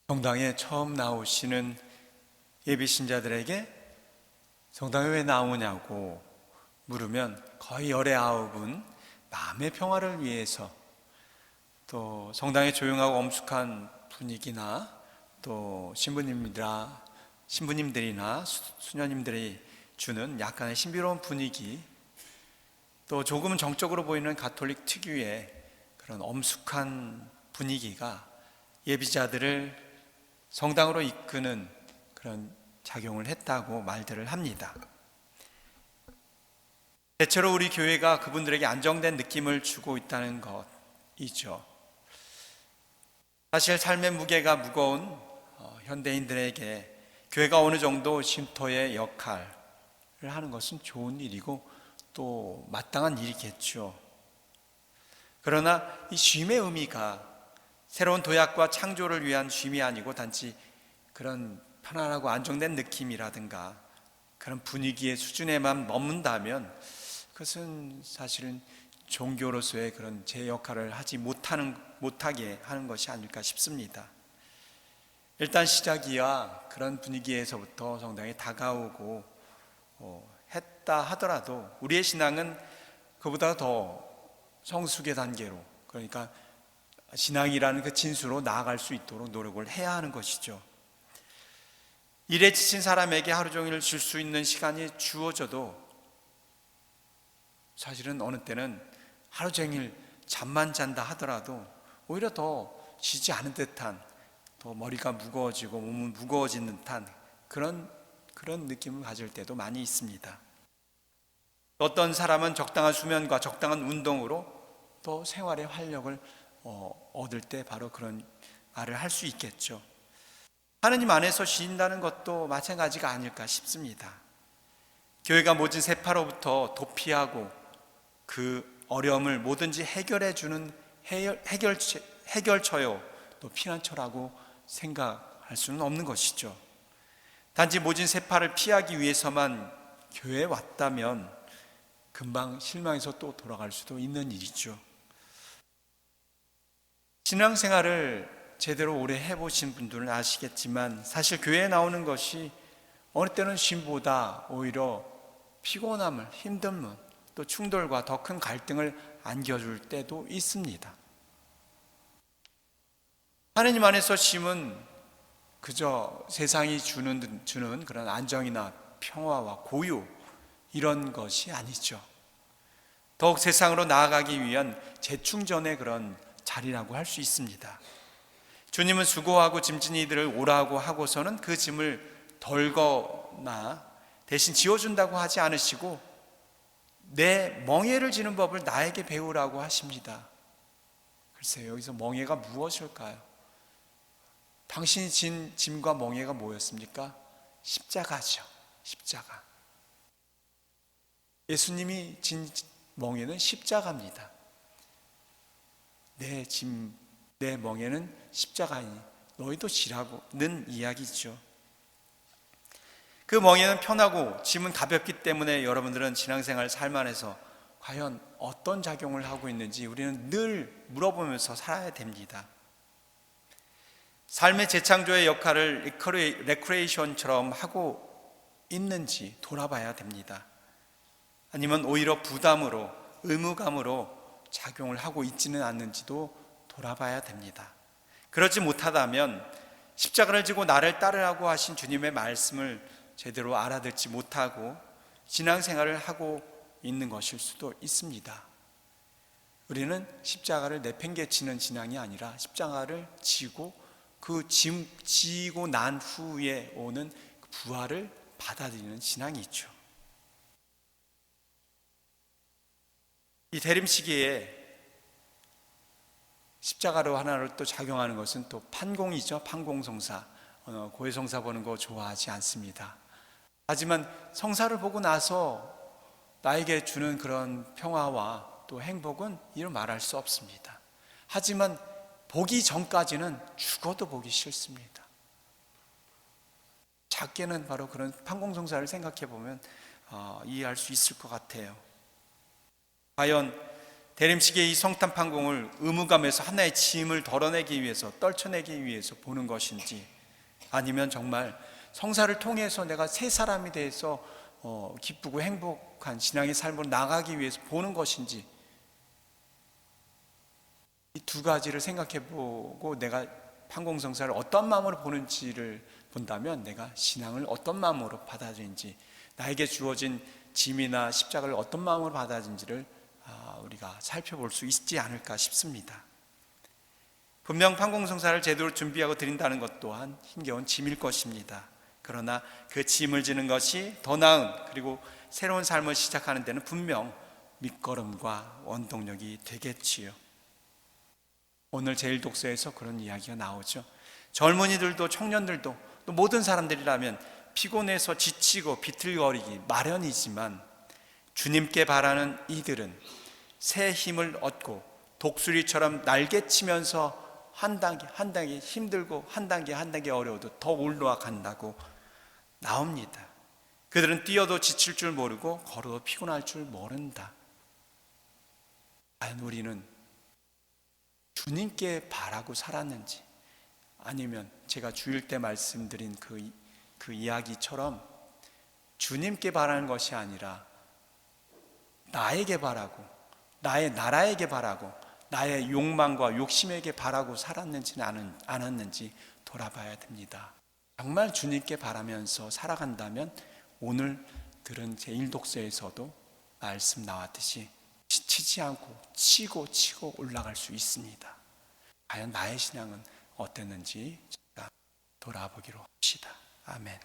성당에 처음 나오시는 예비신자들에게 성당에 왜 나오냐고 물으면 거의 열의 아홉은 마음의 평화를 위해서, 또 성당의 조용하고 엄숙한 분위기나 또 신부님들이나 수녀님들이 주는 약간의 신비로운 분위기, 또 조금은 정적으로 보이는 가톨릭 특유의 그런 엄숙한 분위기가 예비자들을 성당으로 이끄는 그런 작용을 했다고 말들을 합니다. 대체로 우리 교회가 그분들에게 안정된 느낌을 주고 있다는 것이죠. 사실 삶의 무게가 무거운 현대인들에게 교회가 어느 정도 쉼터의 역할을 하는 것은 좋은 일이고 또 마땅한 일이겠죠. 그러나 이 쉼의 의미가 새로운 도약과 창조를 위한 쉼이 아니고 단지 그런 편안하고 안정된 느낌이라든가 그런 분위기의 수준에만 머문다면 그것은 사실은 종교로서의 그런 제 역할을 하지 못하게 하는 것이 아닐까 싶습니다. 일단 시작이야 그런 분위기에서부터 성당에 다가오고 했다 하더라도 우리의 신앙은 그보다 더 성숙의 단계로, 그러니까 신앙이라는 그 진수로 나아갈 수 있도록 노력을 해야 하는 것이죠. 일에 지친 사람에게 하루 종일 쉴 수 있는 시간이 주어져도 사실은 어느 때는 하루 종일 잠만 잔다 하더라도 오히려 더 쉬지 않은 듯한, 더 머리가 무거워지고 몸은 무거워진 듯한 그런 느낌을 가질 때도 많이 있습니다. 어떤 사람은 적당한 수면과 적당한 운동으로 또 생활의 활력을 얻을 때 바로 그런 말을 할 수 있겠죠. 하느님 안에서 쉰다는 것도 마찬가지가 아닐까 싶습니다. 교회가 모진 세파로부터 도피하고 그 어려움을 뭐든지 해결해 주는 해결처요, 또 피난처라고 생각할 수는 없는 것이죠. 단지 모진 세파를 피하기 위해서만 교회에 왔다면 금방 실망해서 또 돌아갈 수도 있는 일이죠. 신앙생활을 제대로 오래 해보신 분들은 아시겠지만 사실 교회에 나오는 것이 어느 때는 쉼보다 오히려 피곤함을, 힘듦을, 또 충돌과 더 큰 갈등을 안겨줄 때도 있습니다. 하느님 안에서 쉼은 그저 세상이 주는 그런 안정이나 평화와 고유 이런 것이 아니죠. 더욱 세상으로 나아가기 위한 재충전의 그런 자리라고 할 수 있습니다. 주님은 수고하고 짐진 이들을 오라고 하고서는 그 짐을 덜거나 대신 지어준다고 하지 않으시고 내 멍에를 지는 법을 나에게 배우라고 하십니다. 글쎄요, 여기서 멍에가 무엇일까요? 당신이 진 짐과 멍에가 뭐였습니까? 십자가죠. 십자가. 예수님이 진 멍에는 십자가입니다. 내 짐, 내 멍에는 십자가이니 너희도 지라고는 이야기죠. 그 멍에는 편하고 짐은 가볍기 때문에 여러분들은 신앙생활 삶 안에서 과연 어떤 작용을 하고 있는지 우리는 늘 물어보면서 살아야 됩니다. 삶의 재창조의 역할을 레크레이션처럼 하고 있는지 돌아봐야 됩니다. 아니면 오히려 부담으로, 의무감으로 작용을 하고 있지는 않는지도 돌아봐야 됩니다. 그러지 못하다면 십자가를 지고 나를 따르라고 하신 주님의 말씀을 제대로 알아듣지 못하고 신앙생활을 하고 있는 것일 수도 있습니다. 우리는 십자가를 내팽개치는 신앙이 아니라 십자가를 지고 그 지고 난 후에 오는 부활을 받아들이는 신앙이 있죠. 이 대림 시기에 십자가로 하나를 또 작용하는 것은 또 판공이죠. 판공성사. 고해성사 보는 거 좋아하지 않습니다. 하지만 성사를 보고 나서 나에게 주는 그런 평화와 또 행복은 이루 말할 수 없습니다. 하지만 보기 전까지는 죽어도 보기 싫습니다. 작게는 바로 그런 판공성사를 생각해 보면 이해할 수 있을 것 같아요. 과연 대림식의 이 성탄판공을 의무감에서 하나의 짐을 덜어내기 위해서, 떨쳐내기 위해서 보는 것인지, 아니면 정말 성사를 통해서 내가 새 사람이 돼서 기쁘고 행복한 신앙의 삶으로 나가기 위해서 보는 것인지, 이 두 가지를 생각해보고 내가 판공성사를 어떤 마음으로 보는지를 본다면 내가 신앙을 어떤 마음으로 받아들인지, 나에게 주어진 짐이나 십자가를 어떤 마음으로 받아들인지를 우리가 살펴볼 수 있지 않을까 싶습니다. 분명 판공성사를 제대로 준비하고 드린다는 것 또한 힘겨운 짐일 것입니다. 그러나 그 짐을 지는 것이 더 나은, 그리고 새로운 삶을 시작하는 데는 분명 밑거름과 원동력이 되겠지요. 오늘 제1독서에서 그런 이야기가 나오죠. 젊은이들도 청년들도 또 모든 사람들이라면 피곤해서 지치고 비틀거리기 마련이지만, 주님께 바라는 이들은 새 힘을 얻고 독수리처럼 날개치면서 한 단계 한 단계 힘들고 한 단계 한 단계 어려워도 더 올라간다고 나옵니다. 그들은 뛰어도 지칠 줄 모르고 걸어도 피곤할 줄 모른다. 과연 우리는 주님께 바라고 살았는지, 아니면 제가 주일 때 말씀드린 그 이야기처럼 주님께 바라는 것이 아니라 나에게 바라고, 나의 나라에게 바라고, 나의 욕망과 욕심에게 바라고 살았는지는 않았는지 돌아봐야 됩니다. 정말 주님께 바라면서 살아간다면 오늘 들은 제1독서에서도 말씀 나왔듯이 지치지 않고 치고 올라갈 수 있습니다. 과연 나의 신앙은 어땠는지 제가 돌아보기로 합시다. 아멘.